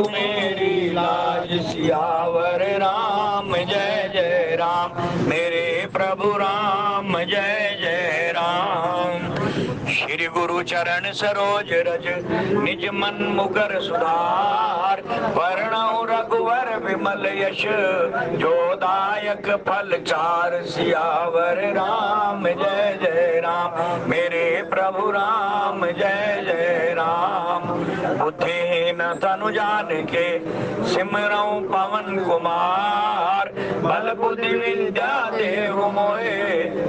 मेरी लाज सियावर राम जय जय राम, मेरे प्रभु राम जय जय राम। श्री गुरु चरण सरोज रज निज मन मुकर सुधार, वर्णौ रघुवर विमल यश जो दायक फल चार, सियावर राम जय जय राम, मेरे प्रभु राम जय जय राम। बुद्धिहीन तनु जान के सिमरऊं पवन कुमार, बल बुद्धि विद्या देहु मोहे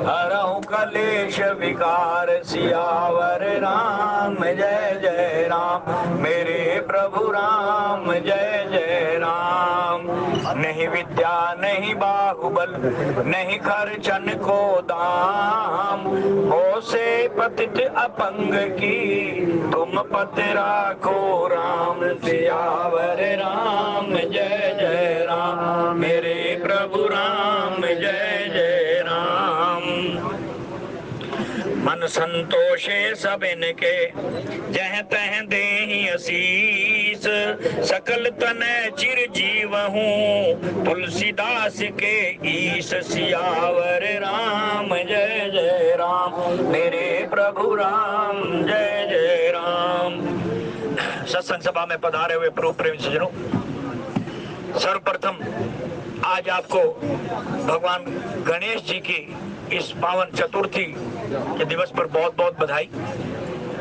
हरऊं कलेश विकार, सियावर राम जय जय राम, मेरे प्रभु राम जय जय राम। नहीं विद्या नहीं बाहुबल नहीं खर्चन को दाम, हो से पतित अपंग की तुम पत राखो राम, सियावर राम जय जय राम, मेरे प्रभु राम जय जय राम। मन संतोषे सब इनके जह तह देहि असीस, सकल तन चिर जीव हूँ तुलसीदास के ईश, सियावर राम जय जय राम, मेरे प्रभु राम जय जय राम। सत्संग सभा में पधारे हुए प्रभु प्रेमी सज्जनों, सर्वप्रथम आज आपको भगवान गणेश जी की इस पावन चतुर्थी के दिवस पर बहुत बहुत बधाई।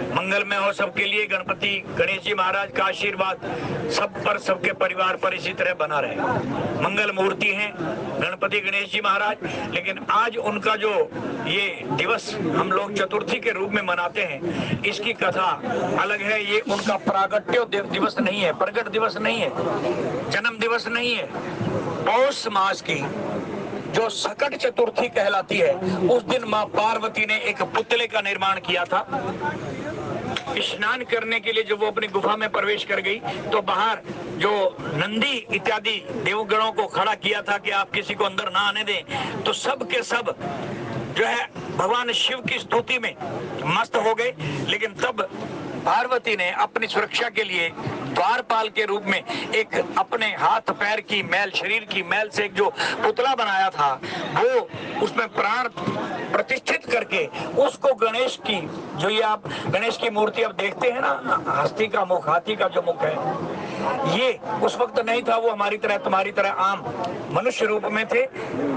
मंगलमय हो सबके लिए। गणपति गणेश जी महाराज का आशीर्वाद सब पर, सबके परिवार पर इसी तरह बना रहे। मंगल मूर्ति हैं गणपति गणेश जी महाराज, लेकिन आज उनका जो ये दिवस हम लोग चतुर्थी के रूप में मनाते हैं, इसकी कथा अलग है। ये उनका प्रागट्य दिवस नहीं है, प्रगट दिवस नहीं है, जन्म दिवस नहीं है। पौष मास की जो सकट चतुर्थी कहलाती है, उस दिन माँ पार्वती ने एक पुतले का निर्माण किया था। स्नान करने के लिए जब वो अपनी गुफा में प्रवेश कर गई तो बाहर जो नंदी इत्यादि देवगणों को खड़ा किया था कि आप किसी को अंदर ना आने दें, तो सब के सब जो है भगवान शिव की स्तुति में मस्त हो गए। लेकिन तब पार्वती ने अपनी सुरक्षा के लिए द्वारपाल के रूप में एक अपने हाथ पैर की मैल, शरीर की मैल से एक जो पुतला बनाया था, वो उसमें प्राण प्रतिष्ठित करके उसको गणेश की, जो ये आप गणेश की मूर्ति अब देखते हैं ना, हस्ती का मुख, हाथी का जो मुख है, ये उस वक्त नहीं था। वो हमारी तरह तुम्हारी तरह आम मनुष्य रूप में थे,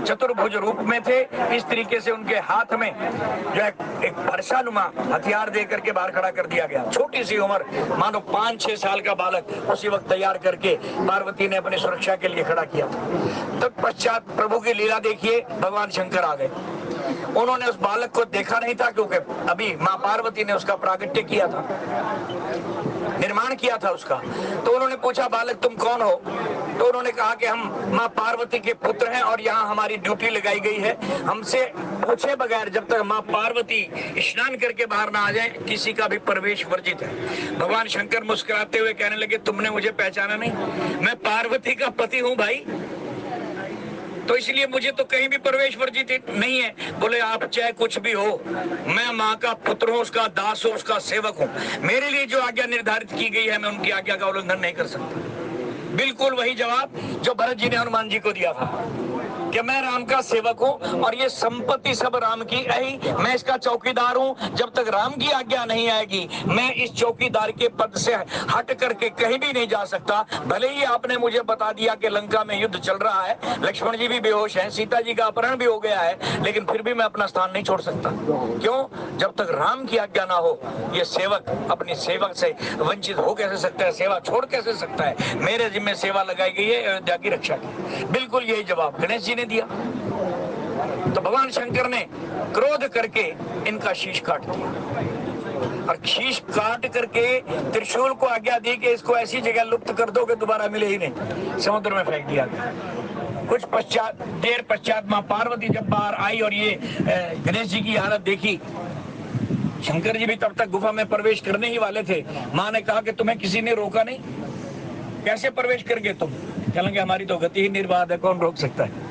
चतुर्भुज रूप में थे। इस तरीके से उनके हाथ में जो है एक फरसानुमा हथियार दे करके बाहर खड़ा कर दिया गया। छोटी सी उम्र, मानो 5-6 साल का बालक, उसी वक्त तैयार करके पार्वती ने अपनी सुरक्षा के लिए खड़ा किया था। तत्पश्चात प्रभु की लीला देखिए, भगवान शंकर आ गए। उन्होंने उस बालक को देखा नहीं था, क्योंकि अभी माँ पार्वती ने उसका प्रागट्य किया था, निर्माण किया था उसका। तो उन्होंने पूछा, बालक तुम कौन हो? तो उन्होंने कहा कि हम माँ पार्वती के पुत्र हैं और यहाँ हमारी ड्यूटी लगाई गई है। हमसे पूछे बगैर जब तक माँ पार्वती स्नान करके बाहर ना आ जाए, किसी का भी प्रवेश वर्जित है। भगवान शंकर मुस्कुराते हुए कहने लगे, तुमने मुझे पहचाना नहीं? मैं पार्वती का पति हूँ भाई, तो इसलिए मुझे तो कहीं भी प्रवेश वर्जित नहीं है। बोले, आप चाहे कुछ भी हो, मैं माँ का पुत्र हूँ, उसका दास हूँ, उसका सेवक हूँ। मेरे लिए जो आज्ञा निर्धारित की गई है, मैं उनकी आज्ञा का उल्लंघन नहीं कर सकता। बिल्कुल वही जवाब जो भरत जी ने हनुमान जी को दिया था कि मैं राम का सेवक हूँ और ये संपत्ति सब राम की है, मैं इसका चौकीदार हूँ। जब तक राम की आज्ञा नहीं आएगी, मैं इस चौकीदार के पद से हट करके कहीं भी नहीं जा सकता। भले ही आपने मुझे बता दिया कि लंका में युद्ध चल रहा है, लक्ष्मण जी भी बेहोश हैं, सीता जी का अपहरण भी हो गया है, लेकिन फिर भी मैं अपना स्थान नहीं छोड़ सकता। क्यों? जब तक राम की आज्ञा ना हो, ये सेवक अपनी सेवक से वंचित हो कैसे सकता है, सेवा छोड़ कैसे सकता है? मेरे जिम्मे सेवा लगाई गई है अयोध्या की रक्षा की। बिल्कुल यही जवाब गणेश जी ने दिया। तो भगवान शंकर ने क्रोध करके इनका शीश काट दिया और शीश काट करके त्रिशूल को आज्ञा दी कि इसको ऐसी जगह लुप्त कर दो कि दोबारा मिले ही नहीं। समुद्र में फेंक दिया गया। कुछ देर पश्चात मां पार्वती जब बाहर आई और ये गणेश जी की हालत देखी, शंकर जी भी तब तक गुफा में प्रवेश करने ही वाले थे। माँ ने कहा कि तुम्हें किसी ने रोका नहीं, कैसे प्रवेश कर गए तुम? कहेंगे हमारी तो गति ही निर्बाध है, कौन रोक सकता है?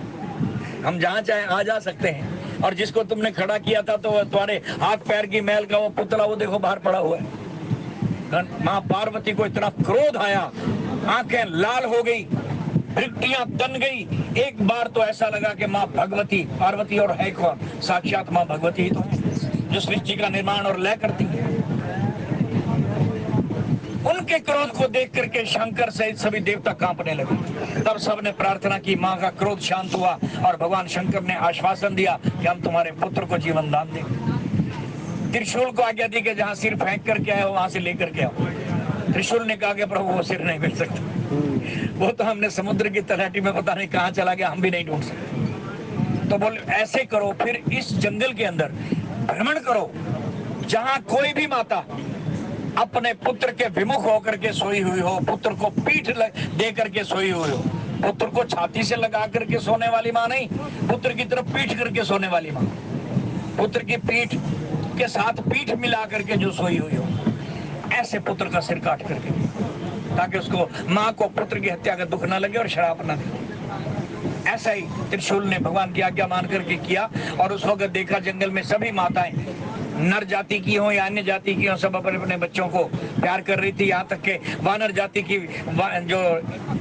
हम जहाँ चाहे आ जा सकते हैं। और जिसको तुमने खड़ा किया था, तो तुम्हारे हाथ पैर की मैल का वो पुतला, वो देखो बाहर पड़ा हुआ है। माँ पार्वती को इतना क्रोध आया आंखें लाल हो गई, दृष्टियां तन गई। एक बार तो ऐसा लगा कि माँ भगवती, पार्वती और है कौन? साक्षात माँ भगवती ही तो है, जो सृष्टि का निर्माण और लय करती है। उनके क्रोध को देख करके शंकर सहित सभी देवता कांपने लगे। तब सबने प्रार्थना की, माँ का क्रोध शांत हुआ और भगवान शंकर ने आश्वासन दिया कि हम तुम्हारे पुत्र को जीवन दान देंगे। त्रिशूल को आज्ञा दी कि जहां सिर फेंक करके आए हो वहां से लेकर के आओ। त्रिशूल ने कहा कि प्रभु वो सिर नहीं मिल सकता, वो तो हमने समुद्र की तलहटी में पता नहीं कहां चला गया, हम भी नहीं ढूंढ सकते। तो बोले ऐसे करो, फिर इस जंगल के अंदर भ्रमण करो, जहां कोई भी माता अपने पुत्र के विमुख होकर के सोई हुई हो, पुत्र को पीठ दे करके सोई हुई हो, पुत्र को छाती से लगा करके सोने वाली माँ नहीं, पुत्र की तरफ पीठ करके सोने वाली माँ, पुत्र की पीठ के साथ पीठ मिला करके जो सोई हुई हो, ऐसे पुत्र का सिर काट करके, ताकि उसको माँ को पुत्र की हत्या का दुख ना लगे और श्राप ना दे। ऐसा ही त्रिशूल ने भगवान की आज्ञा मान करके किया। और उस वक्त देखा जंगल में सभी माताएं, नर जाति की हो या अन्य जाति की हो, सब अपने अपने बच्चों को प्यार कर रही थी। यहाँ तक के वानर जाति की जो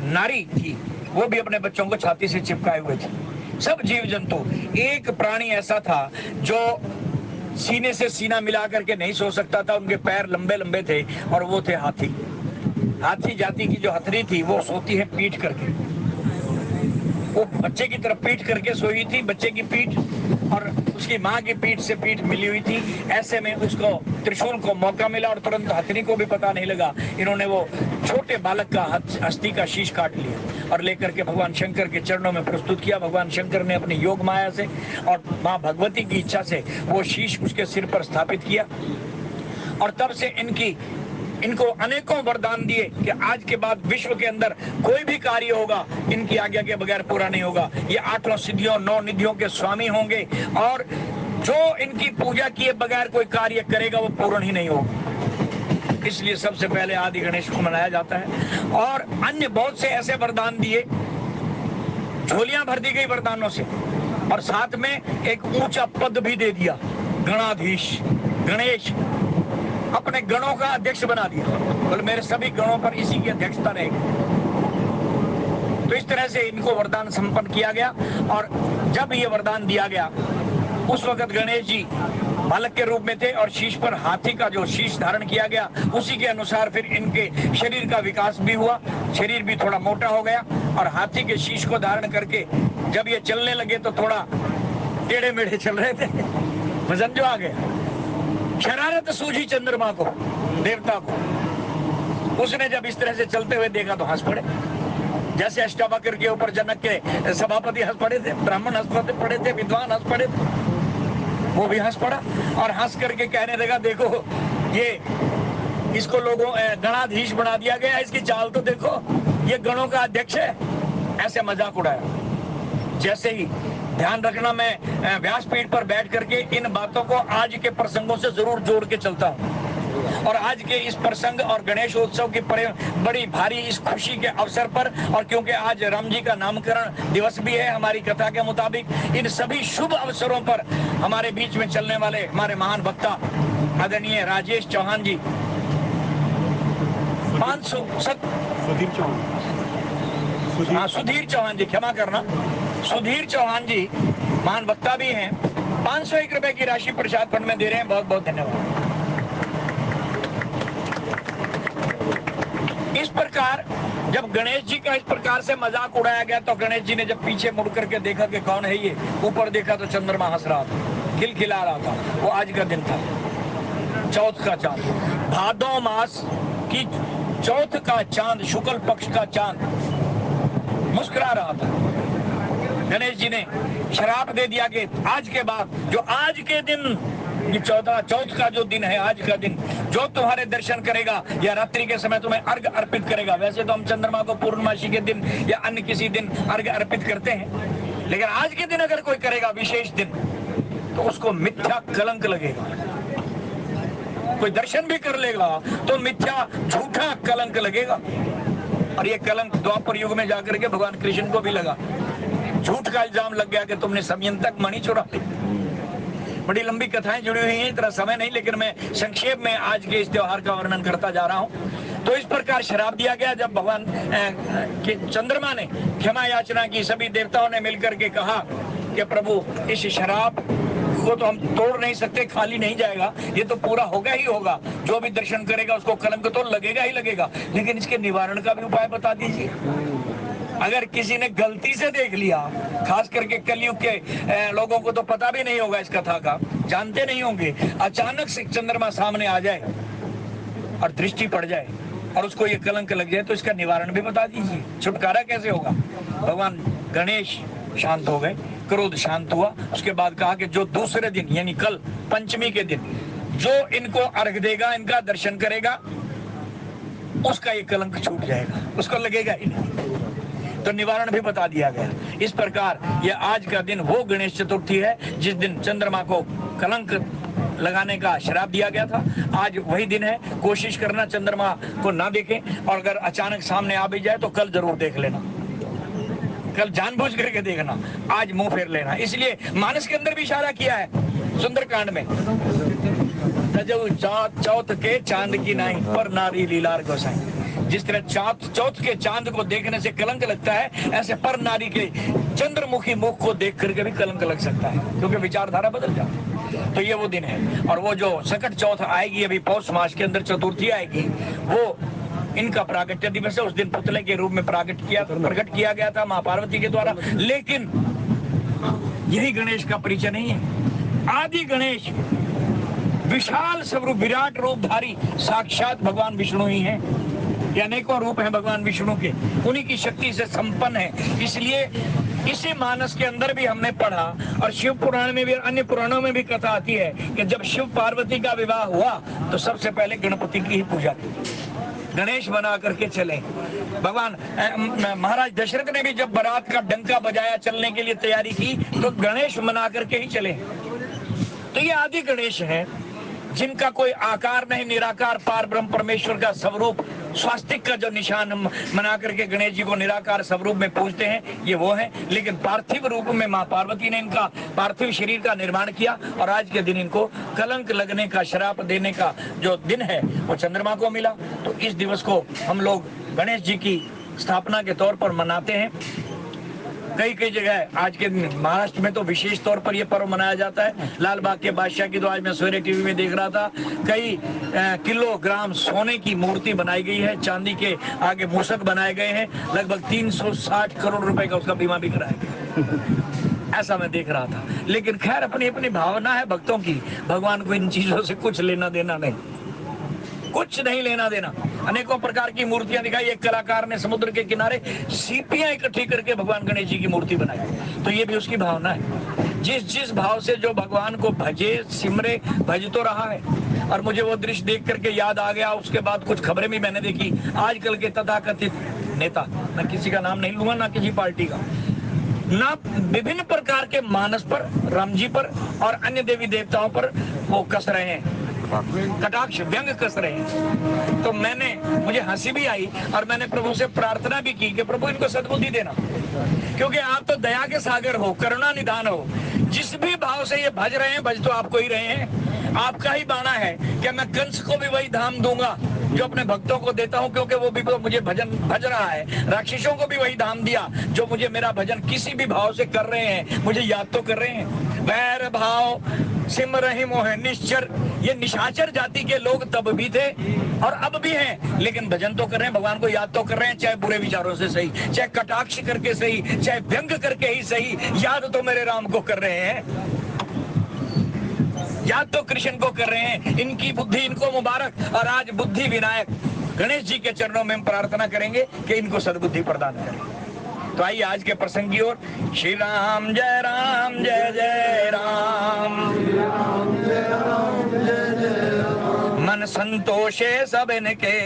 नारी थी वो भी अपने बच्चों को छाती से चिपकाए हुए थे। सब जीव जंतु, एक प्राणी ऐसा था जो सीने से सीना मिला करके नहीं सो सकता था, उनके पैर लंबे लंबे थे, और वो थे हाथी। हाथी जाति की जो हथनी थी वो सोती है पीठ करके, वो बच्चे की तरफ पीठ करके सोई थी, बच्चे की पीठ और उसकी माँ की पीठ से पीठ मिली हुई थी। ऐसे में उसको त्रिशूल को मौका मिला और तुरंत हथनी को भी पता नहीं लगा, इन्होंने वो छोटे बालक का अस्थि का शीश काट लिया और लेकर के भगवान शंकर के चरणों में प्रस्तुत किया। भगवान शंकर ने अपनी योग माया से और माँ भगवती की इच्छा से वो शीश उसके सिर पर स्थापित किया। और तब से इनको अनेकों वरदान दिए कि आज के बाद विश्व के अंदर कोई भी कार्य होगा इनकी आज्ञा के बगैर पूरा नहीं होगा। ये 8 सिद्धियों 9 निधियों के स्वामी होंगे और जो इनकी पूजा किए बगैर कोई कार्य करेगा वो पूर्ण ही नहीं होगा। इसलिए सबसे पहले आदि गणेश को मनाया जाता है। और अन्य बहुत से ऐसे वरदान दिए, झोलियां भर दी गई वरदानों से, और साथ में एक ऊंचा पद भी दे दिया, गणाधीश। गणेश अपने गणों का अध्यक्ष बना दिया, बोले मेरे सभी गणों पर इसी की अध्यक्षता रहेगी। तो इस तरह से इनको वरदान संपन्न किया गया। और जब ये वरदान दिया गया उस वक्त गणेश जी बालक के रूप में थे और शीश पर हाथी का जो शीश धारण किया गया उसी के अनुसार फिर इनके शरीर का विकास भी हुआ, शरीर भी थोड़ा मोटा हो गया। और हाथी के शीश को धारण करके जब ये चलने लगे तो थोड़ा टेढ़े मेढ़े चल रहे थे, वजन जो आ गया। शरारत सूझी चंद्रमा को, देवता को। उसने जब इस तरह से चलते हुए देखा तो हंस पड़े, जैसे अष्टावक्र के ऊपर जनक के सभापति हंस पड़े थे, ब्राह्मण हंस पड़े थे, विद्वान हंस पड़े थे, वो भी हंस पड़ा और हंस करके कहने लगा देखो ये इसको लोगों गणाधीश बना दिया गया, इसकी चाल तो देखो, ये गणों का अध्यक्ष है। ऐसे मजाक उड़ाया। जैसे ही ध्यान रखना, मैं व्यासपीठ पर बैठ करके इन बातों को आज के प्रसंगों से जरूर जोड़ के चलता हूँ। और आज के इस प्रसंग और गणेशोत्सव की बड़ी भारी इस खुशी के अवसर पर, और क्योंकि आज राम जी का नामकरण दिवस भी है हमारी कथा के मुताबिक, इन सभी शुभ अवसरों पर हमारे बीच में चलने वाले हमारे महान वक्ता आदरणीय राजेश चौहान जी, सुधीर चौहान जी, क्षमा करना, सुधीर चौहान जी महान वक्ता भी हैं, 501 रुपए की राशि प्रसाद फंड में दे रहे हैं। बहुत बहुत धन्यवाद। इस प्रकार जब गणेश जी का इस प्रकार से मजाक उड़ाया गया तो गणेश जी ने जब पीछे मुड़ करके देखा कि कौन है ये, ऊपर देखा तो चंद्रमा हंस रहा था, खिलखिला रहा था। वो आज का दिन था, चौथ का चांद, भादो मास की चौथ का चांद, शुक्ल पक्ष का चांद मुस्कुरा रहा था। गणेश जी ने शराप दे दिया कि आज के बाद, जो आज के दिन, ये चौथ का जो दिन है, आज का दिन, जो तुम्हारे दर्शन करेगा या रात्रि के समय तुम्हें अर्घ अर्पित करेगा, वैसे तो हम चंद्रमा को पूर्णमासी के दिन या अन्य किसी दिन अर्घ अर्पित करते हैं, लेकिन आज के दिन अगर कोई करेगा विशेष दिन तो उसको मिथ्या कलंक लगेगा। कोई दर्शन भी कर लेगा तो मिथ्या झूठा कलंक लगेगा। और ये कलंक द्वापर युग में जाकर के भगवान कृष्ण को भी लगा। झूठ का इल्जाम लग गया कि तुमने समयंतक मणि चुरा ली। बड़ी लंबी कथाएं जुड़ी हुई हैं, इतना समय नहीं, लेकिन मैं संक्षेप में आज के इस त्योहार का वर्णन करता जा रहा हूं। तो इस प्रकार शराब दिया गया। जब भगवान के चंद्रमा ने क्षमा याचना की, सभी देवताओं ने मिलकर के कहा कि प्रभु इस शराब को तो हम तोड़ नहीं सकते, खाली नहीं जाएगा, ये तो पूरा होगा ही होगा, जो भी दर्शन करेगा उसको कलंक तो लगेगा ही लगेगा, लेकिन इसके निवारण का भी उपाय बता दीजिए। अगर किसी ने गलती से देख लिया, खास करके कलयुग के लोगों को तो पता भी नहीं होगा इस कथा का, जानते नहीं होंगे, अचानक से चंद्रमा सामने आ जाए और दृष्टि पड़ जाए और उसको ये कलंक लग जाए, तो इसका निवारण भी बता दीजिए, छुटकारा कैसे होगा। भगवान गणेश शांत हो गए, क्रोध शांत हुआ। उसके बाद कहा कि जो दूसरे दिन यानी कल पंचमी के दिन जो इनको अर्घ देगा, इनका दर्शन करेगा, उसका ये कलंक छूट जाएगा, उसको लगेगा ही नहीं। तो निवारण भी बता दिया गया। इस प्रकार ये आज का दिन वो गणेश चतुर्थी है जिस दिन चंद्रमा को कलंक लगाने का श्राप दिया गया था। आज वही दिन है। कोशिश करना चंद्रमा को ना देखें, और अगर अचानक सामने आ भी जाए तो कल जरूर देख लेना, कल जानबूझ करके देखना, आज मुंह फेर लेना। इसलिए मानस के अंदर भी इशारा किया है सुंदरकांड में, चौथ के चांद की नाई पर नारी लीलार गोसाई। जिस तरह चौथ के चांद को देखने से कलंक लगता है, ऐसे पर नारी के चंद्रमुखी मुख को देख करके भी कलंक लग सकता है, क्योंकि विचारधारा बदल जाती है। तो ये वो दिन है। और वो जो सकट चौथ आएगी, अभी पौष मास के अंदर चतुर्थी आएगी, वो इनका प्रागट्य दिवस है। उस दिन पुतले के रूप में प्रकट किया गया था माँ पार्वती के द्वारा। लेकिन यही गणेश का परिचय नहीं है। आदि गणेश विशाल स्वरूप, विराट रूपधारी साक्षात भगवान विष्णु ही हैं। ये अनेकों रूप हैं भगवान विष्णु के, उन्हीं की शक्ति से संपन्न है। इसलिए इसी मानस के अंदर भी हमने पढ़ा, और शिव पुराण में भी, अन्य पुराणों में भी कथा आती है कि जब शिव पार्वती का विवाह हुआ तो सबसे पहले गणपति की ही पूजा की, गणेश बना करके चले। भगवान महाराज दशरथ ने भी जब बारात का डंका बजाया, चलने के लिए तैयारी की, तो गणेश बना करके ही चले। तो ये आदि गणेश है जिनका कोई आकार नहीं, निराकार पार ब्रह्म परमेश्वर का स्वरूप, स्वास्तिक का जो निशान हम मना करके गणेश जी को निराकार स्वरूप में पूजते हैं, ये वो है। लेकिन पार्थिव रूप में माँ पार्वती ने इनका पार्थिव शरीर का निर्माण किया, और आज के दिन इनको कलंक लगने का, श्राप देने का जो दिन है वो चंद्रमा को मिला। तो इस दिवस को हम लोग गणेश जी की स्थापना के तौर पर मनाते हैं। कई कई जगह आज के महाराष्ट्र में तो विशेष तौर पर यह पर्व मनाया जाता है। लाल बाग के बादशाह की तो आज मैं सवेरे टीवी में देख रहा था, कई किलोग्राम सोने की मूर्ति बनाई गई है, चांदी के आगे मूषक बनाए गए हैं, लगभग 360 करोड़ रुपए का उसका बीमा भी कराया गया, ऐसा मैं देख रहा था। लेकिन खैर, अपनी अपनी भावना है भक्तों की, भगवान को इन चीजों से कुछ लेना देना नहीं, कुछ नहीं लेना देना। अनेकों प्रकार की मूर्तियां दिखाई। एक कलाकार ने समुद्र के किनारे सीपियां इकट्ठी करके भगवान गणेश जी की मूर्ति बनाई, तो ये भी उसकी भावना है। जिस जिस भाव से जो भगवान को भजे, सिमरे, भज तो रहा है। और मुझे वो दृश्य देख करके याद आ गया। उसके बाद कुछ खबरें भी मैंने देखी। आजकल के तथाकथित नेता, मैं किसी का नाम नहीं लूंगा, ना किसी पार्टी का, ना विभिन्न प्रकार के मानस पर, राम जी पर और अन्य देवी देवताओं पर वो कस रहे हैं, कटाक्ष व्यंग कस रहे हैं। तो मुझे हंसी भी आई, और मैंने प्रभु से प्रार्थना भी की कि प्रभु इनको सद्बुद्धि देना, क्योंकि आप तो दया के सागर हो, करुणा निधान हो। जिस भी भाव से ये भज रहे हैं, भज तो आपको ही रहे हैं, आपका ही बाना है कि मैं कंस को भी वही धाम दूंगा जो अपने भक्तों को देता हूं, क्योंकि वो भी मुझे भज रहा है। राक्षसों को भी वही धाम दिया जो मुझे मेरा भजन किसी भी भाव से कर रहे हैं, मुझे याद तो कर रहे हैं। वैर भाव सिम रही मोह निश्चर, ये निशाचर जाति के लोग तब भी थे और अब भी हैं, लेकिन भजन तो कर रहे हैं, भगवान को याद तो कर रहे हैं, चाहे बुरे विचारों से सही, चाहे कटाक्ष करके सही, चाहे व्यंग करके ही सही, याद तो मेरे राम को कर रहे हैं, याद तो कृष्ण को कर रहे हैं। इनकी बुद्धि इनको मुबारक। और आज बुद्धि विनायक गणेश जी के चरणों में हम प्रार्थना करेंगे कि इनको सद्बुद्धि प्रदान करें। तो आइए आज के प्रसंग की ओर। श्री राम जय राम, जय जय राम, मन संतोषे सब इनके,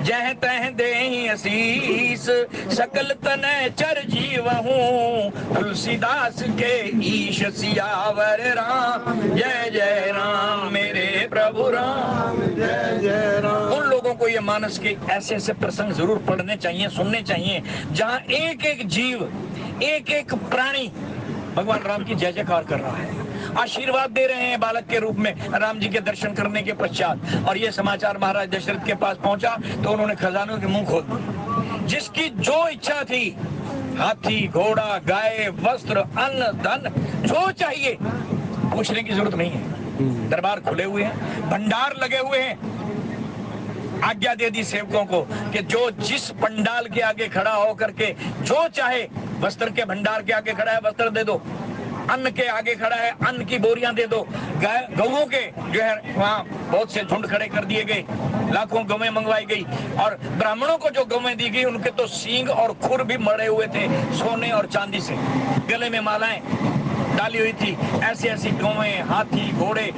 जह तह देहि असीस, सकल तनय चर जीवहूँ, तुलसीदास के ईश सियावर राम, जय जय राम मेरे प्रभु राम, जय जय राम। उन लोगों को ये मानस के ऐसे ऐसे प्रसंग जरूर पढ़ने चाहिए, सुनने चाहिए, जहाँ एक एक जीव, एक एक प्राणी भगवान राम की जय जयकार कर रहा है। आशीर्वाद दे रहे हैं बालक के रूप में राम जी के दर्शन करने के पश्चात। और ये समाचार महाराज दशरथ के पास पहुंचा तो उन्होंने खजानों के मुंह खोल दिए। जिसकी जो इच्छा थी, हाथी, घोड़ा, गाय, वस्त्र, अन्न, धन, जो चाहिए, पूछने की जरूरत नहीं है। दरबार खुले हुए हैं, भंडार लगे हुए हैं। आज्ञा दे दी सेवकों को कि जो जिस पंडाल के आगे खड़ा हो करके जो चाहे, वस्त्र के भंडार के आगे खड़ा है वस्त्र दे दो, अन्न के आगे खड़ा है अन्न की बोरियां दे दो। गौओं के जो है वहाँ बहुत से झुंड खड़े कर दिए गए, लाखों गौएं मंगवाई गई। और ब्राह्मणों को जो गौएं दी गई उनके तो सींग और खुर भी मड़े हुए थे सोने और चांदी से, गले में मालाएं डाली हुई थी। ऐसी ऐसी गौएं, हाथी, घोड़े,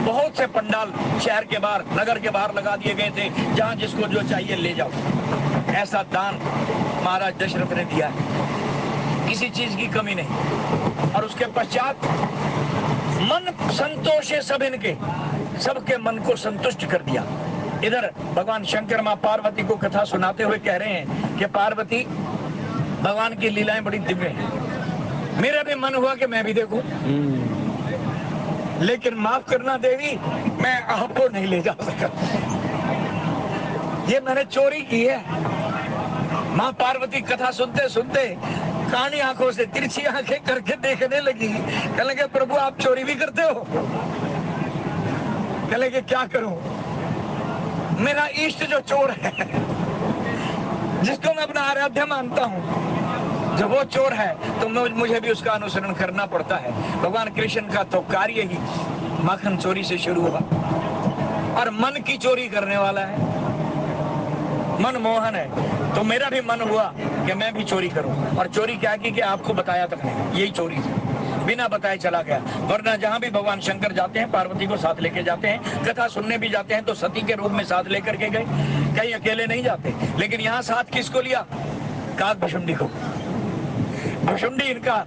बहुत से पंडाल शहर के बाहर, नगर के बाहर लगा दिए गए थे, जहां जिसको जो चाहिए ले जाओ। ऐसा दान महाराज दशरथ ने दिया है, किसी चीज की कमी नहीं। और उसके पश्चात मन संतोष है सब इनके, सबके मन को संतुष्ट कर दिया। इधर भगवान शंकर मां पार्वती को कथा सुनाते हुए कह रहे हैं कि पार्वती, भगवान की लीलाएं बड़ी दिव्य हैं। मेरा भी मन हुआ कि मैं भी देखूं, लेकिन माफ करना देवी, मैं आपको नहीं ले जा सका। ये मैंने चोरी की है। मां पार्वती कथा सुनते सुनते कानी आंखों से तिरछी आंखें करके देखने लगी। कहने लगे प्रभु आप चोरी भी करते हो? कहने लगे क्या करूं, मेरा इष्ट जो चोर है, जिसको मैं अपना आराध्य मानता हूं, जब वो चोर है तो मुझे भी उसका अनुसरण करना पड़ता है। भगवान कृष्ण का तो कार्य ही माखन चोरी से शुरू हुआ और मन की चोरी करने वाला है, मन मोहन है। तो मेरा भी मन हुआ कि मैं भी चोरी करूं। और चोरी क्या की कि आपको बताया तक नहीं, यही चोरी थी, बिना बताए चला गया। वरना जहां भी भगवान शंकर जाते हैं पार्वती को साथ लेके जाते हैं, कथा सुनने भी जाते हैं तो सती के रूप में साथ लेकर के गए, कहीं अकेले नहीं जाते। लेकिन यहाँ साथ किसको लिया? काकभुशुंडी को। भुशुंडी इनका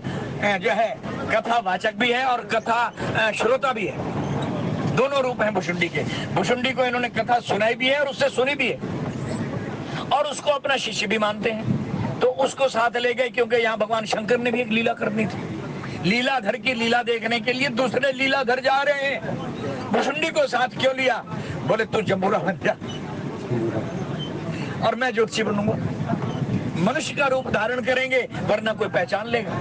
जो है कथा वाचक भी है और कथा श्रोता भी है, दोनों रूप हैं भुशुंडी के। भुशुंडी को इन्होंने कथा सुनाई भी है और उससे सुनी भी है, और उसको अपना शिष्य भी मानते हैं। तो उसको साथ ले गए, क्योंकि यहाँ भगवान शंकर ने भी एक लीला करनी थी। लीलाधर की लीला देखने के लिए दूसरे लीलाधर जा रहे हैं। भुशुंडी को साथ क्यों लिया? बोले तू जम्बूरा बन जा और मैं ज्योतिषी बनूंगा। मनुष्य का रूप धारण करेंगे वरना कोई पहचान लेगा,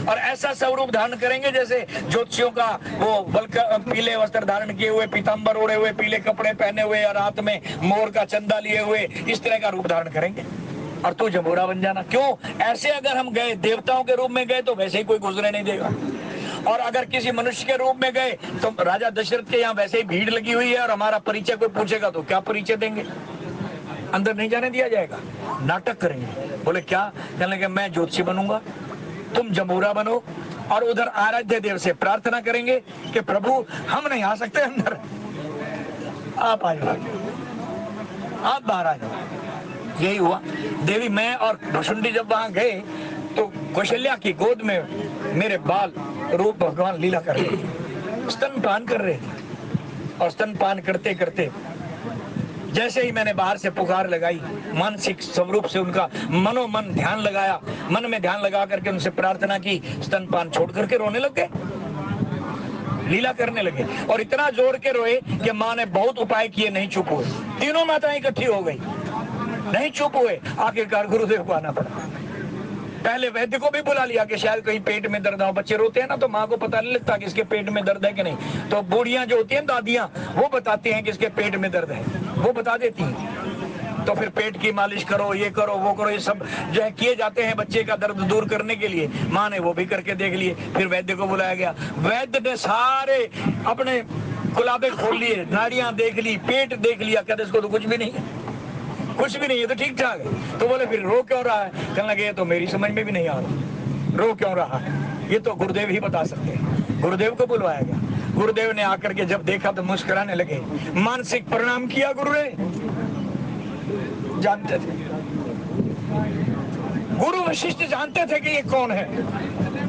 और ऐसा स्वरूप धारण करेंगे जैसे ज्योतिषियों का वो पीले वस्त्र धारण किए हुए, पीतांबर ओढ़े हुए, पीले कपड़े पहने हुए और हाथ में मोर का चंदा लिए हुए, इस तरह का रूप धारण करेंगे। और तू जमूरा बन जाना। क्यों? ऐसे अगर हम गए देवताओं के रूप में गए तो वैसे ही कोई गुजरे नहीं देगा, और अगर किसी मनुष्य के रूप में गए तो राजा दशरथ के यहाँ वैसे ही भीड़ लगी हुई है, और हमारा परिचय कोई पूछेगा तो क्या परिचय देंगे? अंदर नहीं जाने दिया जाएगा, नाटक करेंगे। बोले क्या? कहने लगे मैं ज्योतिषी बनूंगा, तुम जमूरा बनो, और उधर आराध्य देव से प्रार्थना करेंगे कि प्रभु हम नहीं आ सकते अंदर, आप आ जाओ, आप बाहर आ जाओ। यही हुआ। देवी मैं और भुशुंडी जब वहां गए तो कौशल्या की गोद में मेरे बाल रूप भगवान लीला कर रहे थे, स्तनपान कर रहे थे। और स्तनपान करते करते जैसे ही मैंने बाहर से पुकार लगाई, मानसिक स्वरूप से उनका मनोमन ध्यान लगाया, मन में ध्यान लगा करके उनसे प्रार्थना की, स्तनपान छोड़ करके रोने लग गए, लीला करने लगे। और इतना जोर के रोए कि माँ ने बहुत उपाय किए, नहीं चुप हुए। तीनों माताएं इकट्ठी हो गई, नहीं चुप हुए। आखिरकार गुरुदेव को आना पड़ा। पहले वैद्य को भी बुला लिया कि शायद कहीं पेट में दर्द हो। बच्चे रोते हैं ना तो माँ को पता नहीं लगता कि इसके पेट में दर्द है कि नहीं, तो बूढ़ियां जो होती हैं दादियां, वो बताती हैं कि इसके पेट में दर्द है, वो बता देती हैं। तो फिर पेट की मालिश करो, ये करो, वो करो, ये सब जो है किए जाते हैं बच्चे का दर्द दूर करने के लिए। माँ ने वो भी करके देख लिए। फिर वैद्य को बुलाया गया। वैद्य ने सारे अपने गुलाबे खोल लिए, नाड़ियां देख ली, पेट देख लिया, कहते इसको तो कुछ भी नहीं, कुछ भी नहीं, ये तो ठीक ठाक है। तो बोले फिर रो क्यों रहा है? कहने लगे ये तो मेरी समझ में भी नहीं आ रहा, रो क्यों रहा है, ये तो गुरुदेव ही बता सकते हैं। गुरुदेव को बुलवाया गया। गुरुदेव ने आकर के जब देखा तो मुस्कुराने लगे, मानसिक प्रणाम किया। गुरु ने जानते थे, गुरु वशिष्ठ जानते थे कि ये कौन है,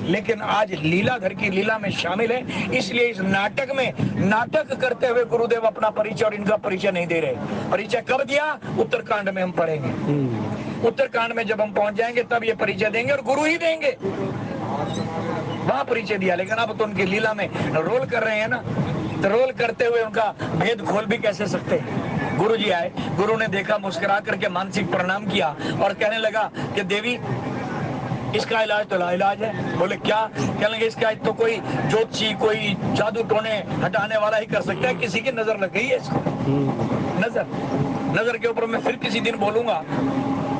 लेकिन आज लीलाधर की लीला में शामिल है, इसलिए इस नाटक में नाटक करते हुए गुरुदेव अपना परिचय और इनका परिचय नहीं दे रहे। परिचय कब दिया? उत्तरकांड में हम पढ़ेंगे। उत्तरकांड में जब हम पहुंच जाएंगे तब ये परिचय देंगे, और गुरु ही देंगे। वहां परिचय दिया, लेकिन अब तो उनकी लीला में रोल कर रहे हैं ना, तो रोल करते हुए उनका भेद खोल भी कैसे सकते हैं। गुरु जी आए, गुरु ने देखा, मुस्कुरा करके मानसिक प्रणाम किया और कहने लगा कि देवी इसका इलाज तो लाइलाज है। बोले क्या? कहने लगे इसका तो कोई ज्योतिषी, कोई जादू टोने हटाने वाला ही कर सकता है, किसी की नजर लग गई है इसको। नजर के ऊपर मैं फिर किसी दिन बोलूंगा,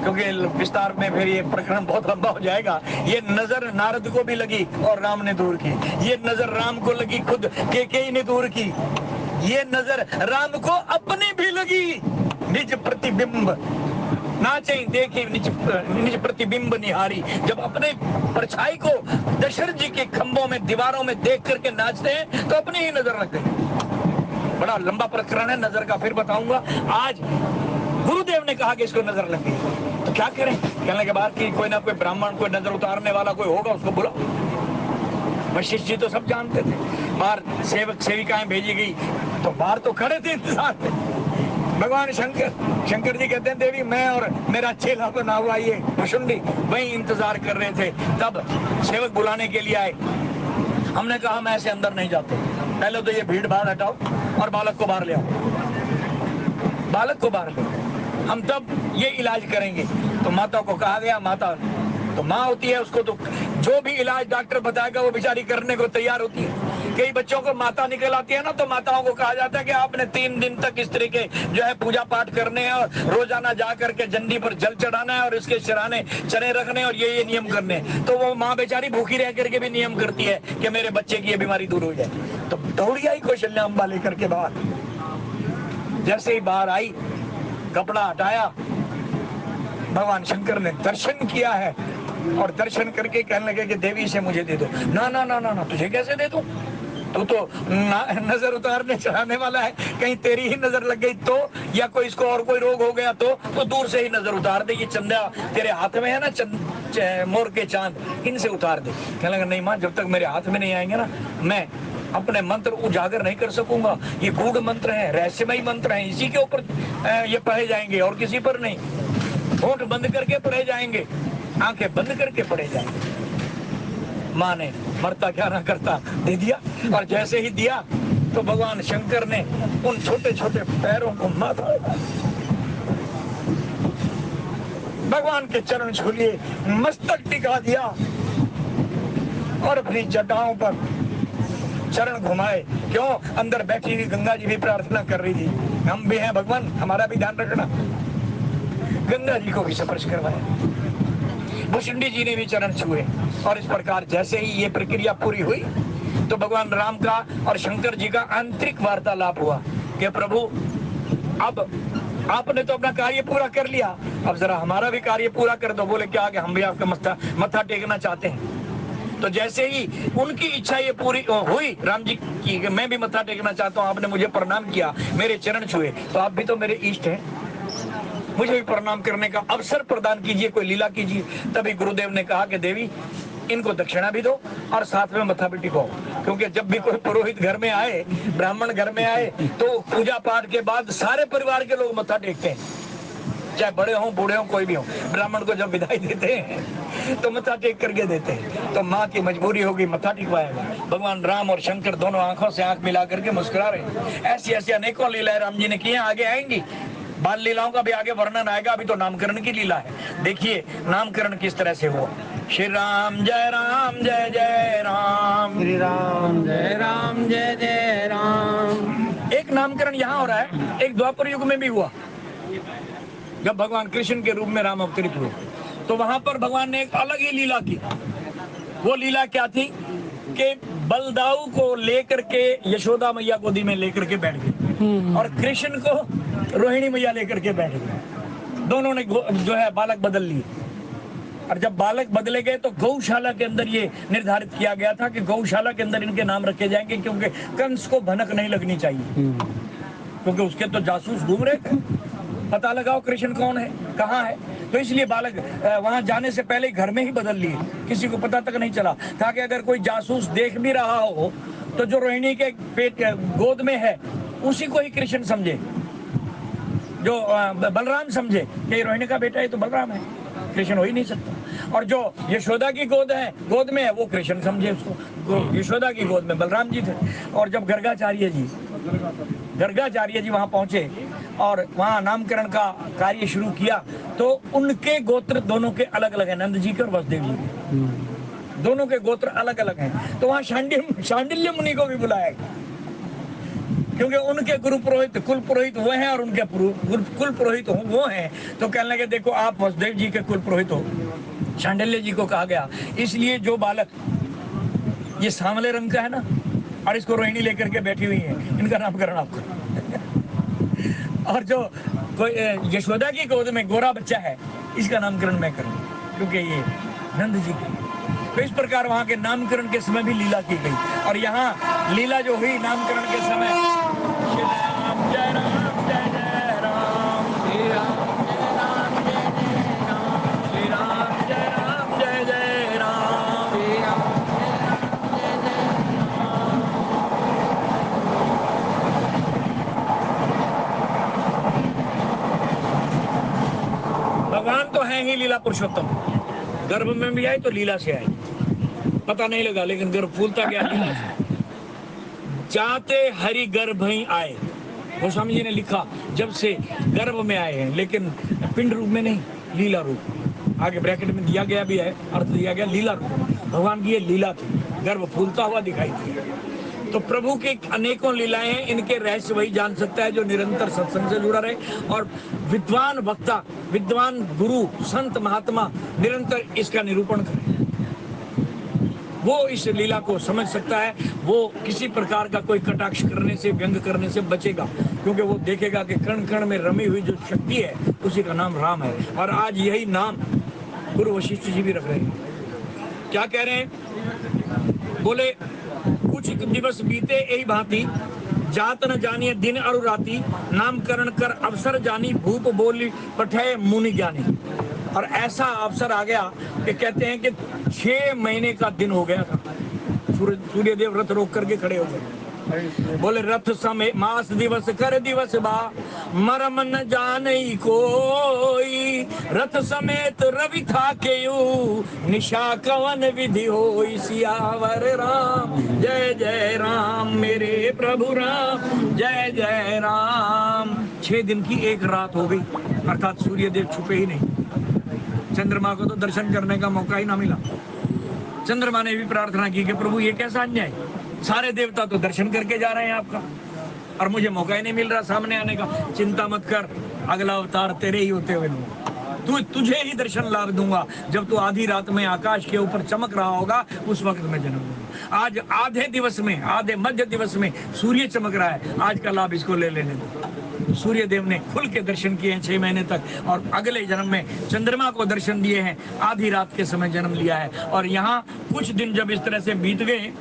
क्योंकि विस्तार में फिर ये प्रकरण बहुत लंबा हो जाएगा। ये नजर नारद को भी लगी और राम ने दूर की, ये नजर राम को लगी, खुद केकई ने दूर की, ये नजर राम को अपनी भी लगी। निज प्रतिबिंब नाचे देखे, निज प्रतिबिंब निहारी। जब अपने परछाई को दशरथ जी के खंभों में, दीवारों में देख करके नाचते हैं तो अपनी ही नजर लग गई। बड़ा लंबा प्रकरण है नजर का, फिर बताऊंगा। आज गुरुदेव ने कहा कि इसको नजर लग गई तो क्या करें? कहने के बाद कि कोई ना कोई ब्राह्मण, कोई नजर उतारने वाला कोई होगा, उसको बुलाओ। वशिष्ठ जी तो सब जानते थे। बाहर सेवक सेविकाएं भेजी गई तो बाहर तो खड़े थे इंतजार में। भगवान शंकर जी कहते हैं देवी मैं और मेरा चेला तो ना हुआ, ये भुशुंडी वही इंतजार कर रहे थे। तब सेवक बुलाने के लिए आए। हमने कहा मैं ऐसे अंदर नहीं जाते, पहले तो ये भीड़ भाड़ हटाओ और बालक को बाहर ले आओ, बालक को बाहर ले आओ, हम तब ये इलाज करेंगे। तो माता को कहा गया, माता तो माँ होती है, उसको तो जो भी इलाज डॉक्टर बताएगा वो बेचारी करने को तैयार होती है। कई बच्चों को माता निकल आती है ना, तो माताओं को कहा जाता है कि आपने 3 दिन तक इस तरीके जो है पूजा पाठ करने हैं और रोजाना जा करके जंडी पर जल चढ़ाना है और इसके सिराने चने रखने और ये नियम करने हैं। तो वो माँ बेचारी भूखी रह करके भी नियम करती है कि मेरे बच्चे की ये बीमारी दूर हो जाए। तो दौड़ी आई कौशल्या अम्बा लेकर के बाहर। जैसे ही बाहर आई, कपड़ा हटाया, भगवान शंकर ने दर्शन किया है और दर्शन करके कहने लगे कि देवी से मुझे दे दो। ना ना ना ना ना, तुझे कैसे दे दूं? तू तो नजर उतारने चढ़ाने वाला है, कहीं तेरी ही नजर लग गई तो, या कोई इसको और कोई रोग हो गया तो दूर से ही नजर उतार दे। ये चंदा तेरे हाथ में है ना, मोर के चांद, इनसे उतार दे। कहने लगा नहीं माँ, जब तक मेरे हाथ में नहीं आएंगे ना मैं अपने मंत्र उजागर नहीं कर सकूंगा। ये गूढ़ मंत्र है, रहस्यमयी मंत्र है, इसी के ऊपर ये पढ़े जाएंगे और किसी पर नहीं। होंठ बंद करके पढ़े जाएंगे, आंखें बंद करके पढ़े जाएंगे। माँ ने मरता क्या ना करता दे दिया, और जैसे ही दिया तो भगवान शंकर ने उन छोटे छोटे पैरों को माथा भगवान के चरण छू लिए, मस्तक टिका दिया और अपनी जटाओं पर चरण घुमाए। क्यों? अंदर बैठी हुई गंगा जी भी प्रार्थना कर रही थी, हम भी हैं भगवान, हमारा भी ध्यान रखना। गंगा जी को भी स्पर्श करवाया, भुशुंडी जी ने भी चरण छुए। और इस प्रकार जैसे ही ये प्रक्रिया पूरी हुई तो भगवान राम का और शंकर जी का आंतरिक वार्तालाप हुआ कि प्रभु अब आपने तो अपना कार्य पूरा कर लिया, अब जरा हमारा भी कार्य पूरा कर दो। बोले क्या? कि हम भी आपका मत्था टेकना चाहते हैं। तो जैसे ही उनकी इच्छा ये पूरी हुई राम जी की, मैं भी मत्था टेकना चाहता हूँ, आपने मुझे प्रणाम किया, मेरे चरण छुए, तो आप भी तो मेरे इष्ट हैं, मुझे भी प्रणाम करने का अवसर प्रदान कीजिए, कोई लीला कीजिए। तभी गुरुदेव ने कहा कि देवी इनको दक्षिणा भी दो और साथ में मत्था भी टिकाओ, क्योंकि जब भी कोई पुरोहित घर में आए, ब्राह्मण घर में आए, तो पूजा पाठ के बाद सारे परिवार के लोग मत्था टेकते हैं, चाहे बड़े हों बूढ़े हों कोई भी हो। ब्राह्मण को जब विदाई देते हैं तो मत्था टेक करके देते हैं। तो माँ की मजबूरी होगी, मत्था टिकवाएगा। भगवान राम और शंकर दोनों आंखों से आंख मिला करके मुस्कुरा रहे। ऐसी ऐसी अनेकों लीलाएं राम जी ने की, आगे आएंगी, बाल लीलाओं का भी आगे वर्णन आएगा। अभी तो नामकरण की लीला है। देखिए नामकरण किस तरह से हुआ। श्री राम जय जय राम, श्री राम जय जय राम। एक नामकरण यहाँ हो रहा है, एक द्वापर युग में भी हुआ, जब भगवान कृष्ण के रूप में राम अवतरित हुए, तो वहां पर भगवान ने एक अलग ही लीला की। वो लीला क्या थी कि बलदाऊ को लेकर के यशोदा मैया गोदी में लेकर के बैठ गए और कृष्ण को रोहिणी मैया लेकर के बैठ गए। दोनों ने जो है बालक बदल लिए, और जब बालक बदले गए तो गौशाला के अंदर ये निर्धारित किया गया था कि गौशाला के अंदर इनके नाम रखे जाएंगे, क्योंकि कंस को भनक नहीं लगनी चाहिए, क्योंकि उसके तो जासूस घूम रहे थे, पता लगाओ कृष्ण कौन है, कहाँ है। तो इसलिए बालक वहां जाने से पहले घर में ही बदल लिए, किसी को पता तक नहीं चला, ताकि अगर कोई जासूस देख भी रहा हो तो जो रोहिणी के पेट गोद में है उसी को ही कृष्ण समझे, जो बलराम समझे कि रोहिणी का बेटा है तो बलराम है। कृष्ण हो ही नहीं सकता। और जो यशोदा की गोद में है वो कृष्ण समझे उसको। यशोदा की गोद में बलराम जी थे। और जब गर्गाचार्य जी वहां पहुंचे और वहां नामकरण का कार्य शुरू किया तो उनके गोत्र दोनों के अलग अलग हैं, नंद जी के और वसुदेव जी के, दोनों के गोत्र अलग अलग हैं। तो वहां शांडिल्य मुनि को भी बुलाया गया, क्योंकि उनके गुरु पुरोहित कुल पुरोहित वो हैं और उनके कुल पुरोहित वो हैं। तो कहने लगे देखो आप वसुदेव जी के कुल पुरोहित हो। शांडिल्य जी को कहा गया इसलिए जो बालक ये सांवले रंग का है ना और इसको रोहिणी लेकर के बैठी हुई है, इनका नामकरण आप करो। और जो कोई यशोदा की गोद में गोरा बच्चा है इसका नामकरण मैं करूँ, क्योंकि ये नंद जी की। तो इस प्रकार वहां के नामकरण के समय भी लीला की गई। और यहाँ लीला जो हुई नामकरण के समय, श्री राम जय राम जय जय राम, श्री राम जय राम जय जय राम, श्री राम जय राम जय जय राम, श्री राम जय राम जय जय राम। भगवान तो है ही लीला पुरुषोत्तम, गर्भ में भी आए तो लीला से आए, पता नहीं लगा लेकिन गर्भ फूलता गया लीला से। जाते हरि गर्भ ही आए, गोस्वामी जी ने लिखा जब से गर्भ में आए हैं, लेकिन पिंड रूप में नहीं, लीला रूप। आगे ब्रैकेट में दिया गया भी है, अर्थ दिया गया लीला रूप। भगवान की ये लीला थी, गर्भ फूलता हुआ दिखाई दिया। तो प्रभु की अनेकों लीलाएं हैं, इनके रहस्य वही जान सकता है जो निरंतर सत्संग से जुड़ा रहे। और विद्वान वक्ता, विद्वान गुरु, संत महात्मा निरंतर इसका निरूपण करें, वो इस लीला को समझ सकता है। वो किसी प्रकार का कोई कटाक्ष करने से, व्यंग करने से बचेगा, क्योंकि वो देखेगा कि कण कण में रमी हुई जो शक्ति है उसी का नाम राम है। और आज यही नाम गुरु वशिष्ठ जी भी रख रहे हैं। क्या कह रहे हैं? बोले कुछ दिवस बीते यही भांति, जात न जानिए दिन अरु राति, नामकरण कर अवसर जानी, भूप बोली पठे मुनि ज्ञानी। और ऐसा अवसर आ गया कि कहते हैं कि 6 महीने का दिन हो गया था। सूर्य देव रथ रोक करके खड़े हो गए। बोले रथ समय मास दिवस कर दिवस बा, मरम न जानई कोई, रथ समेत रवि था केयू, निशा कवन विधि होई, सियावर राम जय जय राम, मेरे प्रभु राम जय जय राम। 6 दिन की एक रात हो गई, अर्थात सूर्य देव छुपे ही नहीं, चंद्रमा को तो दर्शन करने का मौका ही ना मिला। चंद्रमा ने भी प्रार्थना की कि प्रभु ये कैसा अन्याय, सारे देवता तो दर्शन करके जा रहे हैं आपका और मुझे मौका ही नहीं मिल रहा सामने आने का। चिंता मत कर, अगला अवतार तेरे ही होते हुए तुझे ही दर्शन लाभ दूंगा। जब तू आधी रात में आकाश के ऊपर चमक रहा होगा उस वक्त मैं जन्म दूंगा। आज आधे दिवस में, आधे मध्य दिवस में सूर्य चमक रहा है, आज का लाभ इसको ले लेने दो। सूर्य देव ने खुल के दर्शन किए हैं 6 महीने तक, और अगले जन्म में चंद्रमा को दर्शन दिए हैं, आधी रात के समय जन्म लिया है। और यहाँ कुछ दिन जब इस तरह से बीत गए,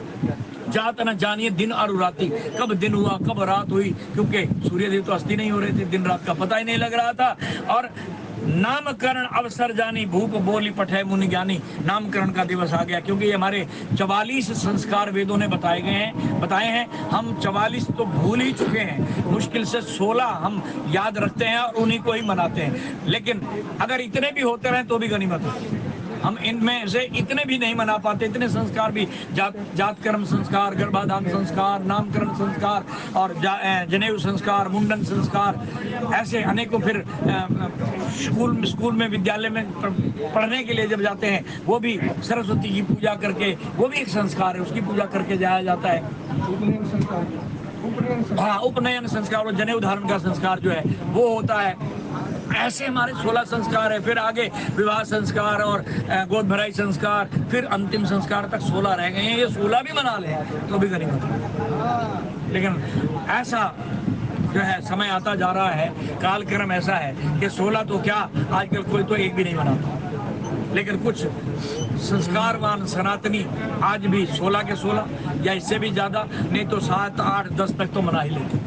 जात न जानिए दिन और राति, कब दिन हुआ कब रात हुई, क्योंकि सूर्य देव तो अस्थि नहीं हो रहे थे, दिन रात का पता ही नहीं लग रहा था। और नामकरण अवसर जानी, भूप बोली पठे मुनि ज्ञानी, नामकरण का दिवस आ गया। क्योंकि ये हमारे 44 संस्कार वेदों ने बताए हैं। हम 44 तो भूल ही चुके हैं, मुश्किल से 16 हम याद रखते हैं और उन्हीं को ही मनाते हैं। लेकिन अगर इतने भी होते रहे तो भी गनीमत है। हम इनमें से इतने भी नहीं मना पाते, इतने संस्कार भी, जात कर्म संस्कार, गर्भाधान संस्कार, नामकरण संस्कार और जनेऊ संस्कार, मुंडन संस्कार, ऐसे अनेकों। फिर स्कूल में, विद्यालय में पढ़ने के लिए जब जाते हैं, वो भी सरस्वती की पूजा करके, वो भी एक संस्कार है, उसकी पूजा करके जाया जाता है। हाँ, उपनयन संस्कार और जनेऊ धारण का संस्कार जो है वो होता है। ऐसे हमारे 16 संस्कार है। फिर आगे विवाह संस्कार और गोद भराई संस्कार, फिर अंतिम संस्कार तक 16 रह गए हैं। ये 16 भी मना ले तो भी गनीमत है। लेकिन ऐसा जो है समय आता जा रहा है, कालक्रम ऐसा है कि 16 तो क्या, आजकल कोई तो एक भी नहीं मनाता। लेकिन कुछ संस्कारवान सनातनी आज भी 16 के 16 या इससे भी ज्यादा, नहीं तो 7, 8, 10 तक तो मना ही लेते।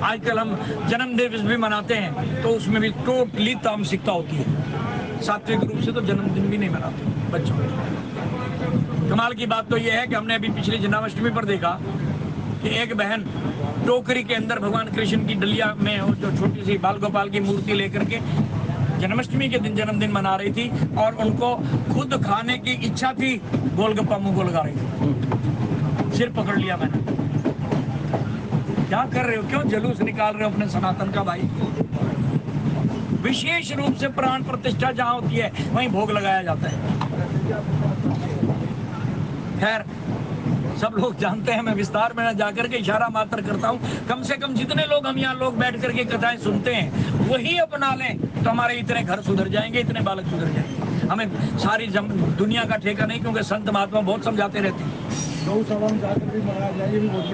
आजकल हम जन्म दिवस भी मनाते हैं तो उसमें भी टोटली तामसिकता होती है। सात्विक रूप से तो जन्मदिन भी नहीं मनाते बच्चों के। कमाल की बात तो यह है कि हमने अभी पिछली जन्माष्टमी पर देखा कि एक बहन टोकरी के अंदर भगवान कृष्ण की डलिया में जो छोटी सी बाल गोपाल की मूर्ति लेकर के जन्माष्टमी के दिन जन्मदिन मना रही थी और उनको खुद खाने की इच्छा थी, गोलगप्पा मुंह को लगा रही थी। सिर पकड़ लिया मैंने, क्या कर रहे हो, क्यों जुलूस निकाल रहे हो अपने सनातन का भाई? विशेष रूप से प्राण प्रतिष्ठा जहां होती है वहीं भोग लगाया जाता है। खैर सब लोग जानते हैं, मैं विस्तार में न जाकर के इशारा मात्र करता हूँ। कम से कम जितने लोग हम यहाँ लोग बैठ करके कथाएं सुनते हैं वही अपना लें तो हमारे इतने घर सुधर जाएंगे, इतने बालक सुधर जाएंगे। हमें सारी दुनिया का ठेका नहीं, क्योंकि संत महात्मा बहुत समझाते रहते हैं।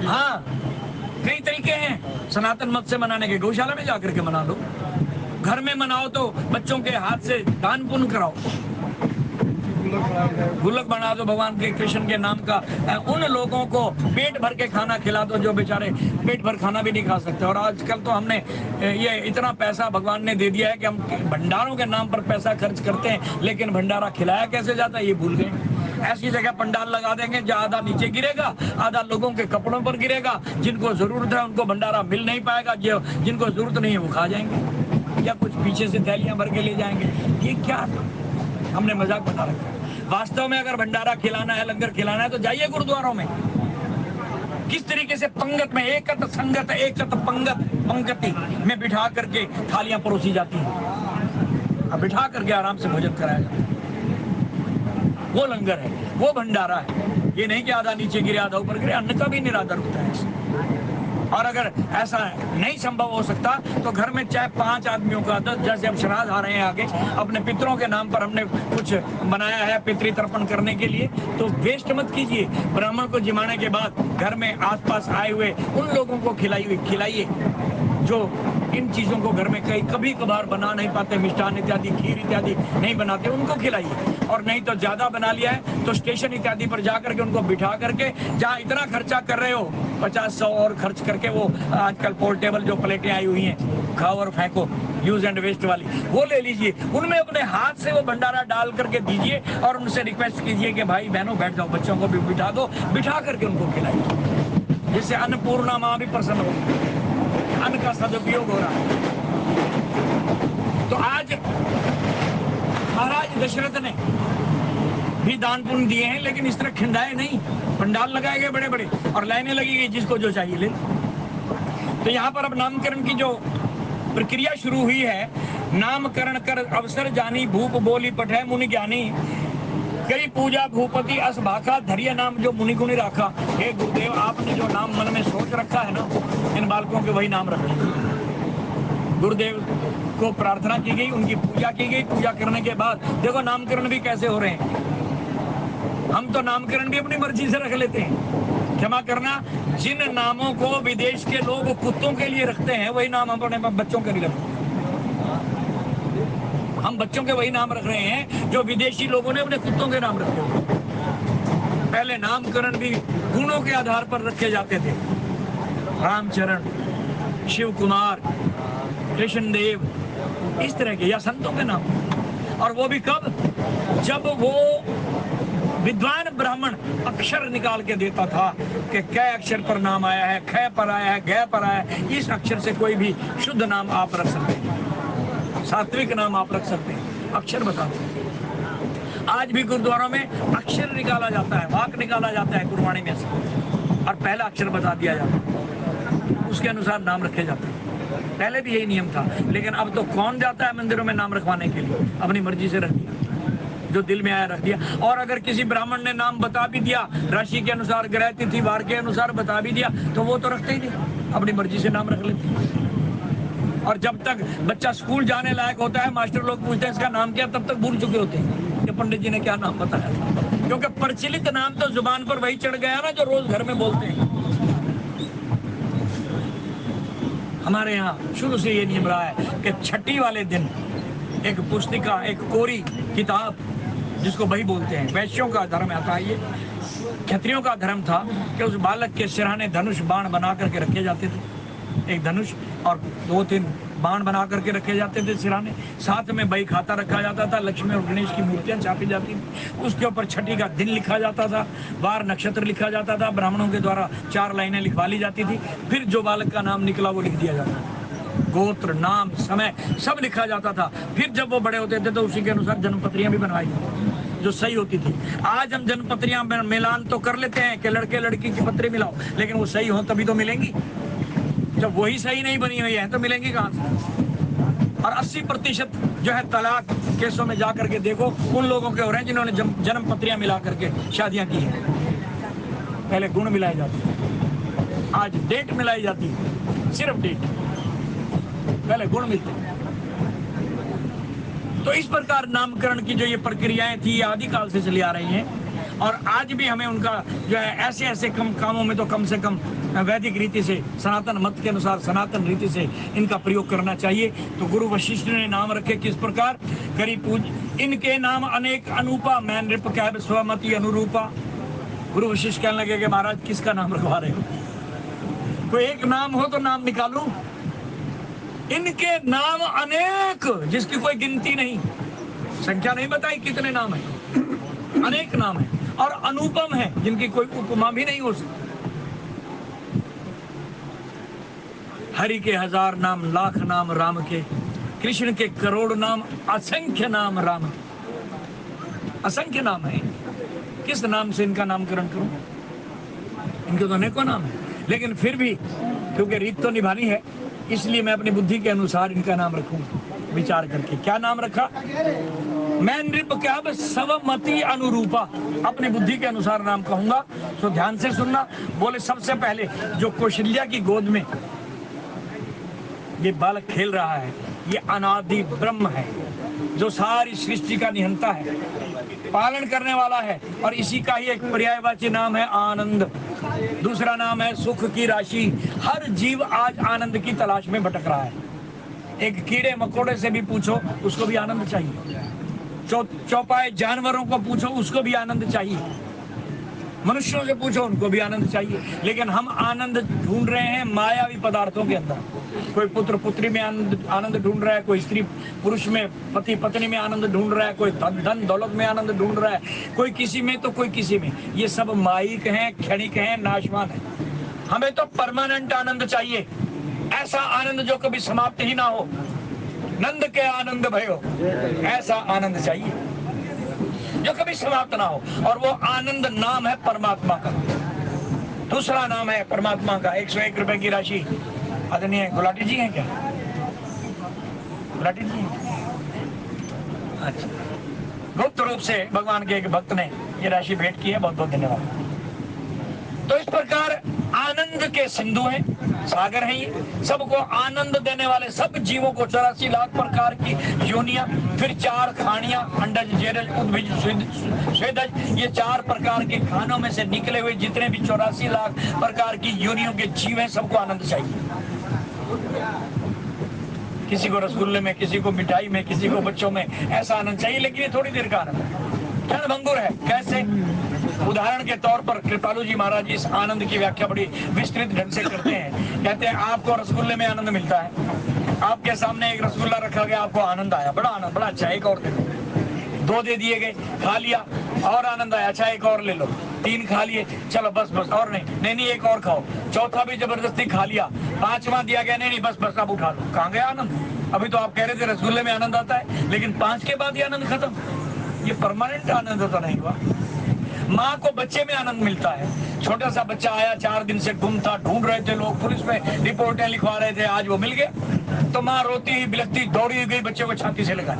हाँ, कई तरीके हैं सनातन मत से मनाने के। गौशाला में जाकर के मना लो, घर में मनाओ तो बच्चों के हाथ से दान पुण्य कराओ, गुल्लक बना दो भगवान के कृष्ण के नाम का। उन लोगों को पेट भर के खाना खिला दो जो बेचारे पेट भर खाना भी नहीं खा सकते। और आजकल तो हमने ये इतना पैसा भगवान ने दे दिया है कि हम भंडारों के नाम पर पैसा खर्च करते हैं, लेकिन भंडारा खिलाया कैसे जाता है ये भूल गए। ऐसी जगह पंडाल लगा देंगे जहाँ आधा नीचे गिरेगा, आधा लोगों के कपड़ों पर गिरेगा। जिनको जरूरत है उनको भंडारा मिल नहीं पाएगा, जो जिनको जरूरत नहीं है वो खा जाएंगे या कुछ पीछे से थैलियां भर के ले जाएंगे। ये क्या हमने मजाक बना रखा है। वास्तव में अगर भंडारा खिलाना है, लंगर खिलाना है तो जाइए गुरुद्वारों में। किस तरीके से पंगत में एकत संगत एकत पंगत पंक्ति में बिठा करके थालियां परोसी जाती हैं, अब बिठा करके आराम से भोजन कराया जाता है। वो लंगर है, वो भंडारा है। ये नहीं कि आधा नीचे गिरे आधा ऊपर गिरे। अन्न का भी निरादर होता है। और अगर ऐसा नहीं संभव हो सकता तो घर में चाहे 5 आदमियों का, 10, जैसे अब श्राद्ध आ रहे हैं आगे, अपने पितरों के नाम पर हमने कुछ बनाया है पितृ तर्पण करने के लिए, तो वेस्ट मत कीजिए। ब्राह्मण को जिमाने के बाद घर में आसपास आए हुए उन लोगों को खिलाइए जो इन चीजों को घर में कभी कभार बना नहीं पाते, मिष्ठान इत्यादि, खीर इत्यादि नहीं बनाते, उनको खिलाइए। और नहीं तो ज्यादा बना लिया है तो स्टेशन इत्यादि पर जाकर के उनको बिठा करके, जहाँ इतना खर्चा कर रहे हो 50-100 और खर्च करके, वो आजकल पोर्टेबल जो प्लेटें आई हुई हैं, खाओ और फेंको, यूज एंड वेस्ट वाली, वो ले लीजिए। उनमें अपने हाथ से वो भंडारा डाल करके दीजिए और उनसे रिक्वेस्ट कीजिए कि भाई बहनों बैठ जाओ, बच्चों को भी बिठा दो, बिठा करके उनको खिलाइए, जिससे अन्नपूर्णा माँ भी प्रसन्न होगी, अन्न का सदुपयोग हो रहा है। तो आज महाराज दशरथ ने भी दान पुण्य दिए हैं, लेकिन इस तरह खिंडाए नहीं। पंडाल लगाए गए बड़े बड़े और लाइनें लगी गई, जिसको जो चाहिए ले। तो यहाँ पर अब नामकरण की जो प्रक्रिया शुरू हुई है, नामकरण कर अवसर जानी, भूप बोली पठे मुनि ज्ञानी, करी पूजा भूपति अस भाखा, धैर्य नाम जो मुनि गुणी राखा। हे गुरुदेव, आपने जो नाम मन में सोच रखा है ना, इन बालकों के वही नाम रखें। गुरुदेव को प्रार्थना की गई, उनकी पूजा की गई। पूजा करने के बाद देखो नामकरण भी कैसे हो रहे हैं। हम तो नामकरण भी अपनी मर्जी से रख लेते हैं। क्षमा करना, जिन नामों को विदेश के लोग कुत्तों के लिए रखते हैं वही नाम हम अपने बच्चों के लिए रखते हैं। हम बच्चों के वही नाम रख रहे हैं जो विदेशी लोगों ने अपने कुत्तों के नाम रखे हुए। पहले नामकरण भी गुणों के आधार पर रखे जाते थे। रामचरण, शिव कुमार, कृष्ण देव, इस तरह के, या संतों के नाम। और वो भी कब? जब वो विद्वान ब्राह्मण अक्षर निकाल के देता था कि कै अक्षर पर नाम आया है, ख पर आया है, ग पर आया है, इस अक्षर से कोई भी शुद्ध नाम आप रख सकते हैं, सात्विक नाम आप रख सकते हैं, अक्षर बताते हैं। आज भी गुरुद्वारों में अक्षर निकाला जाता है, वाक निकाला जाता है गुरबाणी में से, और पहला अक्षर बता दिया जाता है, उसके अनुसार नाम रखे जाते हैं। पहले भी यही नियम था, लेकिन अब तो कौन जाता है मंदिरों में नाम रखवाने के लिए? अपनी मर्जी से रख दिया, जो दिल में आया रख दिया। और अगर किसी ब्राह्मण ने नाम बता भी दिया, राशि के अनुसार, ग्रह तिथि वार के अनुसार बता भी दिया, तो वो तो रखते ही नहीं, अपनी मर्जी से नाम रख लेते। और जब तक बच्चा स्कूल जाने लायक होता है, मास्टर लोग पूछते हैं इसका नाम क्या, तब तक भूल चुके होते हैं कि पंडित जी ने क्या नाम बताया था, क्योंकि प्रचलित नाम तो जुबान पर वही चढ़ गया ना जो रोज घर में बोलते हैं। हमारे यहाँ शुरू से ये नियम रहा है कि छठी वाले दिन एक पुस्तिका, एक कोरी किताब, जिसको बही बोलते हैं, वैश्यों का धर्म आता है, ये क्षत्रियों का धर्म था कि उस बालक के सिरहाने धनुष बाण बना करके रखे जाते थे। एक धनुष और 2-3 बाण बना करके रखे जाते थे सिरहाने। साथ में बही खाता रखा जाता था, लक्ष्मी और गणेश की मूर्तियां छापी जाती थी। उसके ऊपर छठी का दिन लिखा जाता था, वार नक्षत्र लिखा जाता था, ब्राह्मणों के द्वारा 4 लाइनें लिखवा ली जाती थी। फिर जो बालक का नाम निकला वो लिख दिया जाता था। गोत्र, नाम, समय सब लिखा जाता था। फिर जब वो बड़े होते थे तो उसी के अनुसार जन्मपत्रियां भी बनवाई जाती जो सही होती थी। आज हम जन्मपत्रियां मिलान तो कर लेते हैं कि लड़के लड़की की पत्री मिलाओ, लेकिन वो सही हो तभी तो मिलेंगी। जब वही सही नहीं बनी हुई है तो मिलेंगी कहां से? और 80% जो है तलाक केसों में जाकर के देखो उन लोगों के हो रहे हैं जिन्होंने जन्म पत्रियां मिला करके शादियां की हैं। पहले गुण मिलाए जाते, आज डेट मिलाई जाती है, सिर्फ डेट, पहले गुण मिलते। तो इस प्रकार नामकरण की जो ये प्रक्रियाएं थी ये आदिकाल से चली आ रही हैं, और आज भी हमें उनका जो है ऐसे ऐसे कम कामों में तो कम से कम वैदिक रीति से, सनातन मत के अनुसार सनातन रीति से इनका प्रयोग करना चाहिए। तो गुरु वशिष्ठ ने नाम रखे किस प्रकार? करी पूज इनके नाम अनेक अनूपा, मैं नृप कैब स्वमति अनुरूपा। गुरु वशिष्ठ कहने लगे कि महाराज किसका नाम रखवा रहे हो? कोई एक नाम हो तो नाम निकालूं। इनके नाम अनेक, जिसकी कोई गिनती नहीं, संख्या नहीं बताई कितने नाम है, अनेक नाम है, और अनुपम है जिनकी कोई उपमा भी नहीं हो सकती। हरि के 1000 नाम, लाख नाम राम के, कृष्ण के करोड़ नाम, असंख्य नाम राम के। असंख्य नाम है, किस नाम से इनका नामकरण करूं? इनके तो अनेकों नाम है, लेकिन फिर भी क्योंकि रीत तो निभानी है, इसलिए मैं अपनी बुद्धि के अनुसार इनका नाम रखूंगा विचार करके। क्या नाम रखा? मैं नृप कैब स्वमति अनुरूपा, अपनी बुद्धि के अनुसार नाम कहूंगा। तो ध्यान से सुनना। बोले सबसे पहले जो कौशल्या की गोद में ये बालक खेल रहा है, ये अनादि ब्रह्म है, जो सारी सृष्टि का निहंता है, पालन करने वाला है, और इसी का ही एक पर्यायवाची नाम है आनंद। दूसरा नाम है सुख की राशि। हर जीव आज आनंद की तलाश में भटक रहा है। एक कीड़े मकोड़े से भी पूछो, उसको भी आनंद चाहिए। चौपाए जानवरों को पूछो, उसको भी आनंद चाहिए। मनुष्यों से पूछो, उनको भी आनंद चाहिए। लेकिन हम आनंद ढूंढ रहे हैं मायावी पदार्थों के अंदर। कोई पुत्र पुत्री में आनंद ढूंढ रहा है, कोई स्त्री पुरुष में, पति पत्नी में आनंद ढूंढ रहा है, कोई धन दौलत में आनंद ढूंढ रहा है, कोई किसी में तो कोई किसी में। ये सब मायिक हैं, क्षणिक हैं, नाशवान है। हमें तो परमानेंट आनंद चाहिए, ऐसा आनंद जो कभी समाप्त ही ना हो। नंद के आनंद भयो, ऐसा आनंद चाहिए जो कभी समाप्त ना हो। और वो आनंद नाम है परमात्मा का। दूसरा नाम है परमात्मा का 101 रुपए की राशि। आदरणीय गुलाटी जी हैं क्या? गुलाटी जी हैं? अच्छा, गुप्त रूप से भगवान के एक भक्त ने ये राशि भेंट की है, बहुत बहुत धन्यवाद। तो इस प्रकार आनंद के सिंधु हैं, सागर हैं, ये सबको आनंद देने वाले, सब जीवों को 84 लाख प्रकार की योनियां, फिर 4 खानियां, अंडज, जेरज, उद्भिज, स्वेदज, ये 4 प्रकार के खानों में से निकले हुए जितने भी 84 लाख प्रकार की योनियों के जीव हैं, सबको आनंद चाहिए। किसी को रसगुल्ले में, किसी को मिठाई में, किसी को बच्चों में, ऐसा आनंद चाहिए। लेकिन ये थोड़ी देर का आनंद है, क्षणभंगुर है। कैसे? उदाहरण के तौर पर कृपालु जी महाराज इस आनंद की व्याख्या बड़ी विस्तृत ढंग से करते हैं। कहते हैं आपको रसगुल्ले में आनंद मिलता है, आपके सामने एक रसगुल्ला रखा गया, आपको आनंद आया, बड़ा आनंद, बड़ा अच्छा, एक और दे दो। 2 दे दिए गए, खा लिया और आनंद आया, अच्छा एक और ले लो। 3 खा लिए, चलो बस बस, और नहीं, एक और खाओ। चौथा भी जबरदस्ती खा लिया। 5वां दिया गया, नहीं बस बस अब उठा लो। कहाँ गया आनंद? अभी तो आप कह रहे थे रसगुल्ले में आनंद आता है, लेकिन 5 के बाद ही आनंद खत्म। ये परमानेंट आनंद तो नहीं हुआ। माँ को बच्चे में आनंद मिलता है। छोटा सा बच्चा आया, 4 दिन से गुम था, ढूंढ रहे थे लोग, पुलिस में रिपोर्टें लिखवा रहे थे, आज वो मिल गया। तो माँ रोती हुई बिलखती दौड़ी गई, बच्चे को छाती से लगा,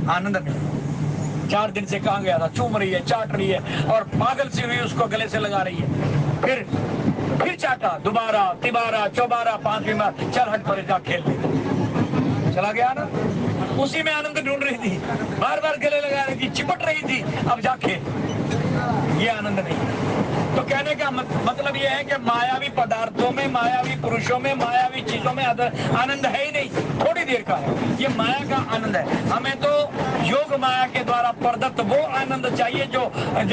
आनंद मिला। 4 दिन से कहाँ गया था, चूम रही है, चाट रही है, और पागल सी हुई उसको गले से लगा रही है। फिर चाटा, दोबारा, तिबारा, चौबारा, 5वीं बार, चल हट परे जा खेल ले, चला गया ना। उसी में आनंद ढूंढ रही थी, बार बार गले लगा रही थी, चिपट रही थी, अब जाके ये आनंद नहीं। तो कहने का मतलब ये है कि मायावी पदार्थों में, मायावी पुरुषों में, मायावी चीजों में आनंद है ही नहीं, थोड़ी देर का है। ये माया का आनंद है। हमें तो योग माया के द्वारा प्रदत्त वो आनंद चाहिए जो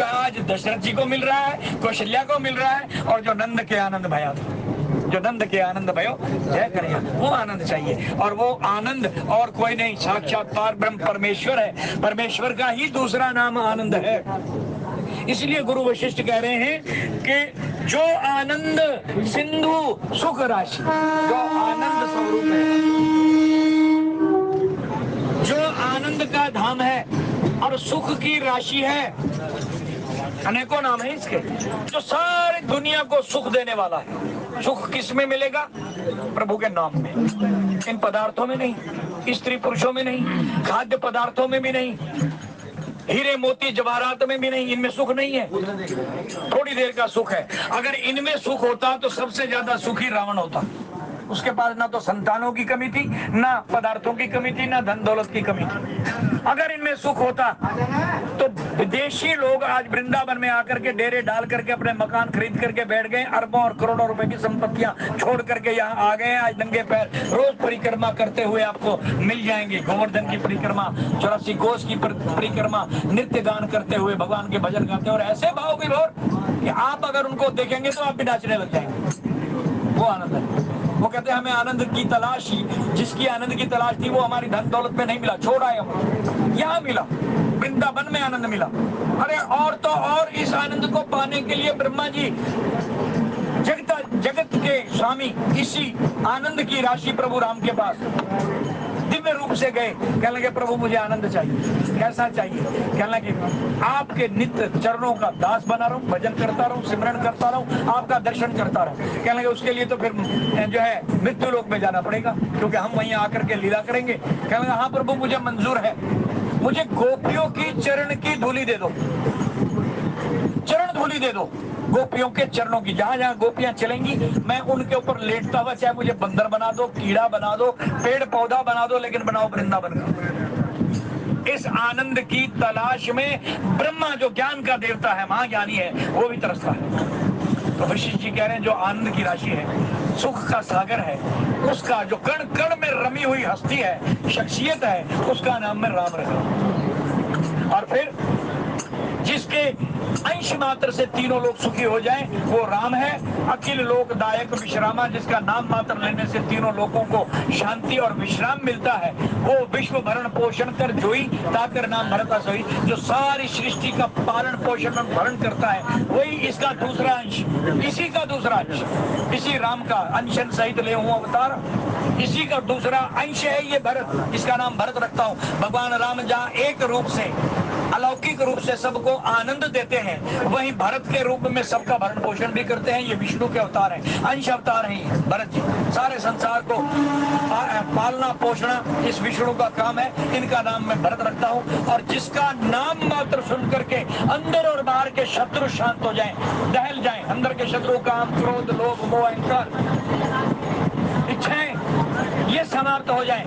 आज दशरथ जी को मिल रहा है, कौशल्या को मिल रहा है, और जो नंद के आनंद भया था, जो नंद के आनंद भयो जय करेगा, वो आनंद चाहिए। और वो आनंद और कोई नहीं, साक्षात पार ब्रह्म परमेश्वर है। परमेश्वर का ही दूसरा नाम आनंद है। इसलिए गुरु वशिष्ठ कह रहे हैं कि जो आनंद सिंधु सुख राशि, जो आनंद स्वरूप है, जो आनंद का धाम है और सुख की राशि है, अनेकों नाम है इसके, जो सारी दुनिया को सुख देने वाला है। सुख किस में मिलेगा? प्रभु के नाम में। इन पदार्थों में नहीं, स्त्री पुरुषों में नहीं, खाद्य पदार्थों में भी नहीं, हीरे मोती जवाहरात में भी नहीं, इनमें सुख नहीं है। थोड़ी देर का सुख है। अगर इनमें सुख होता तो सबसे ज्यादा सुखी रावण होता। उसके पास ना तो संतानों की कमी थी, ना पदार्थों की कमी थी, ना धन दौलत की कमी थी। अगर इनमें सुख होता तो विदेशी लोग आज वृंदावन में आकर के डेरे डाल करके अपने मकान खरीद करके बैठ गए, अरबों और करोड़ों रुपए की संपत्तियां छोड़ करके यहाँ आ गए। आज नंगे पैर रोज परिक्रमा करते हुए आपको मिल जाएंगे। गोवर्धन की परिक्रमा, 84 कोस की परिक्रमा, नित्य गान करते हुए भगवान के भजन गाते हैं, और ऐसे भाव विभोर कि आप अगर उनको देखेंगे तो आप भी नाचने लग जाएंगे। वो आनंद है। वो कहते हैं हमें आनंद की तलाश ही, जिसकी आनंद की तलाश थी वो हमारी धन दौलत में नहीं मिला, छोड़ आए हम, यहाँ मिला, वृंदावन में आनंद मिला। अरे और तो और इस आनंद को पाने के लिए ब्रह्मा जी जगत के स्वामी इसी आनंद की राशि प्रभु राम के पास दिव्य रूप से गए। कहने लगे प्रभु मुझे आनंद चाहिए। कैसा चाहिए? कहने लगे आपके नित्य चरणों का दास बना रहूं, भजन करता रहूं, सिमरन करता रहूं, आपका दर्शन करता रहूं। कहने लगे उसके लिए तो फिर जो है मृत्यु लोक में जाना पड़ेगा, क्योंकि हम वहीं आकर के लीला करेंगे। कहने लगे हाँ प्रभु मुझे मंजूर है, मुझे गोपियों की चरण की धूली दे दो, चरण धूली दे दो, गोपियों के चरणों की। जहां जहां गोपियां चलेंगी मैं उनके ऊपर लेटता हुआ, चाहे मुझे बंदर बना दो, कीड़ा बना दो, पेड़ पौधा बना दो, लेकिन बनाओ वृंदावन का। इस आनंद की तलाश में ब्रह्मा जो ज्ञान का देवता है, महाज्ञानी है, वो भी तरसता है। तो वशिष्ठ जी कह रहे हैं जो आनंद की राशि है, सुख का सागर है, उसका जो कण कण में रमी हुई हस्ती है, शख्सियत है, उसका नाम मैं राम रखा। और फिर जिसके अंश मात्र से तीनों लोग सुखी हो जाएं, वो राम है। अखिल लोकदायक विश्रामा, जिसका नाम मात्र लेने से तीनों लोगों को शांति और विश्राम मिलता है, वो विश्व भरण पोषण कर जोई ताकर नाम भरता सोई, जो सारी सृष्टि का पालन पोषण और भरण करता है, वही इसका दूसरा अंश, इसी का दूसरा अंश, इसी राम का अंशन सहित ले हूं अवतार, इसी का दूसरा अंश है ये भरत, इसका नाम भरत रखता हूं। भगवान राम जहाँ एक रूप से, अलौकिक रूप से सबको आनंद देते हैं, वहीं भरत के रूप में सबका भरण पोषण भी करते हैं। ये विष्णु के अवतार हैं, अंश अवतार हैं भरत जी। सारे संसार को पालना पोषणा इस विष्णु का काम है। इनका नाम मैं भरत रखता हूँ। और जिसका नाम मात्र सुन करके अंदर और बाहर के शत्रु शांत हो जाएं, दहल जाएं, अंदर के शत्रु काम, क्रोध, लोभ, मोह, अहंकार, इच्छाएं, ये समाप्त हो जाए,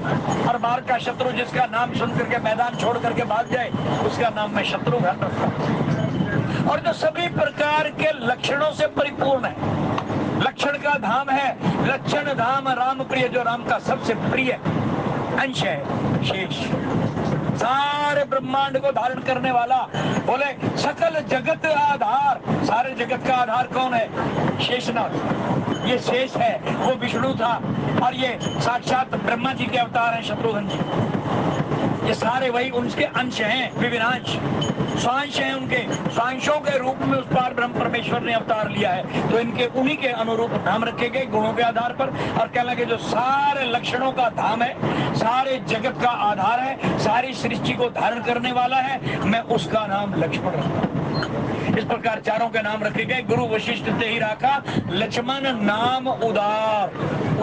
और बाहर का शत्रु जिसका नाम सुन करके मैदान छोड़ करके भाग जाए, उसका नाम मैं शत्रुघ्न रखता हूं। और जो सभी प्रकार के लक्षणों से परिपूर्ण है, लक्षण का धाम है, लक्षण धाम राम प्रिय, जो राम का सबसे प्रिय अंश है, शेष, सारे ब्रह्मांड को धारण करने वाला। बोले सकल जगत आधार, सारे जगत का आधार कौन है? शेषनाथ। ये शेष है, वो विष्णु था, और ये साक्षात ब्रह्मा जी के अवतार हैं शत्रुघ्न जी। ये सारे वही उनके अंश हैं, विविनांश, स्वांश हैं उनके, स्वांशों के रूप में उस पार ब्रह्म परमेश्वर ने अवतार लिया है। तो इनके उन्हीं के अनुरूप नाम रखे गए गुणों के आधार पर। और कहने लगे जो सारे लक्षणों का धाम है, सारे जगत का आधार है, सारी सृष्टि को धारण करने वाला है, मैं उसका नाम लक्ष्मण रखता हूं। इस प्रकार चारों के नाम रखे गए। गुरु वशिष्ठ ते ही राखा, लक्ष्मण नाम उदार,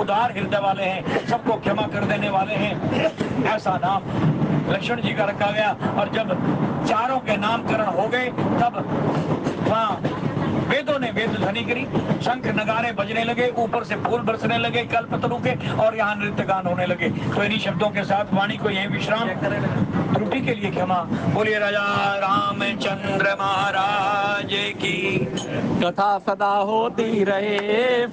उदार हृदय वाले हैं, सबको क्षमा कर देने वाले हैं, ऐसा नाम लक्ष्मण जी का रखा गया। और जब चारों के नामकरण हो गए, तब वहाँ वेदों ने वेद ध्वनि करी, शंख नगारे बजने लगे, ऊपर से फूल बरसने लगे कल्पतरु के, और यहाँ नृत्य गान होने लगे। तो इन्हीं शब्दों के साथ वाणी को यही विश्राम, त्रुटि के लिए क्षमा। बोलिए राजा रामचंद्र महाराज की कथा सदा होती रहे।